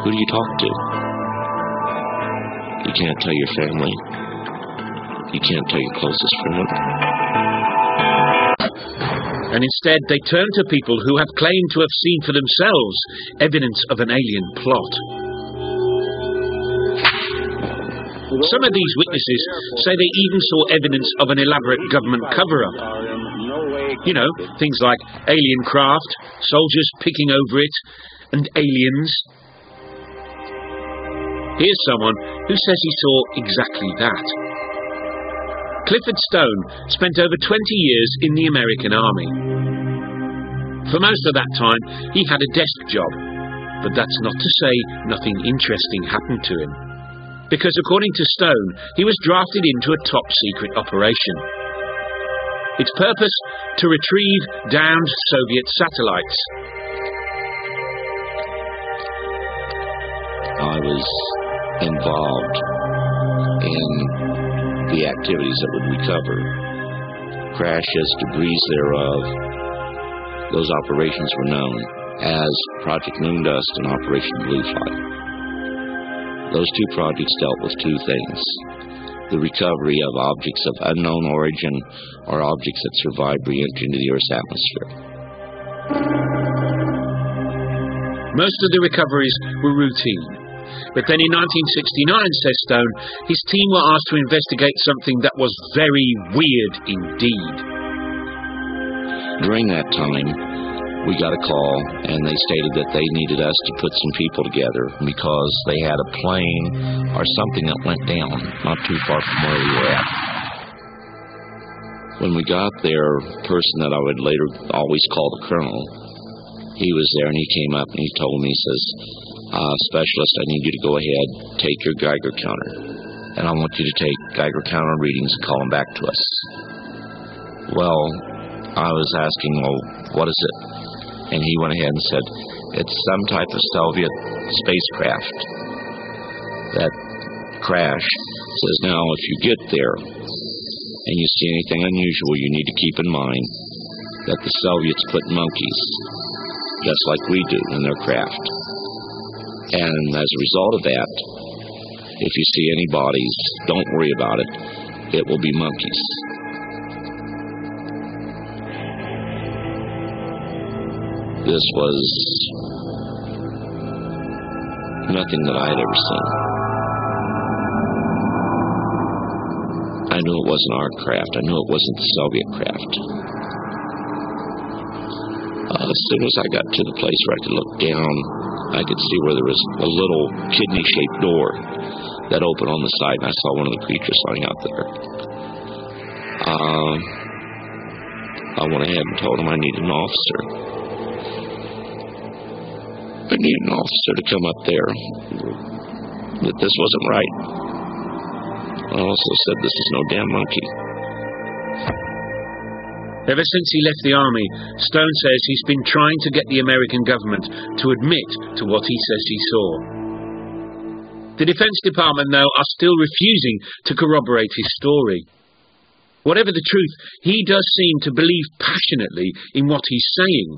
Who do you talk to? You can't tell your family. You can't tell your closest friend. And instead they turn to people who have claimed to have seen for themselves evidence of an alien plot. Some of these witnesses say they even saw evidence of an elaborate government cover-up. You know, things like alien craft, soldiers picking over it, and aliens. Here's someone who says he saw exactly that. Clifford Stone spent over 20 years in the American Army. For most of that time, he had a desk job, but that's not to say nothing interesting happened to him. Because according to Stone, he was drafted into a top-secret operation. Its purpose, to retrieve downed Soviet satellites. I was involved in the activities that would recover crashes, debris thereof. Those operations were known as Project Moondust and Operation Bluefly. Those two projects dealt with two things: the recovery of objects of unknown origin or objects that survived re-entry into the Earth's atmosphere. Most of the recoveries were routine. But then in 1969, says Stone, his team were asked to investigate something that was very weird indeed. During that time, we got a call, and they stated that they needed us to put some people together because they had a plane or something that went down not too far from where we were at. When we got there, a person that I would later always call the Colonel, he was there, and he came up and he told me, he says, "Specialist, I need you to go ahead, take your Geiger counter, and I want you to take Geiger counter readings and call them back to us." Well, I was asking, well, what is it? And he went ahead and said, it's some type of Soviet spacecraft that crashed. He says, now, if you get there and you see anything unusual, you need to keep in mind that the Soviets put monkeys, just like we do, in their craft. And as a result of that, if you see any bodies, don't worry about it. It will be monkeys. This was nothing that I had ever seen. I knew it wasn't our craft. I knew it wasn't the Soviet craft. As soon as I got to the place where I could look down, I could see where there was a little kidney-shaped door that opened on the side, and I saw one of the creatures lying out there. I went ahead and told him I needed an officer. I needed an officer to come up there, that this wasn't right. I also said, this is no damn monkey. Ever since he left the army, Stone says he's been trying to get the American government to admit to what he says he saw. The Defense Department, though, are still refusing to corroborate his story. Whatever the truth, he does seem to believe passionately in what he's saying.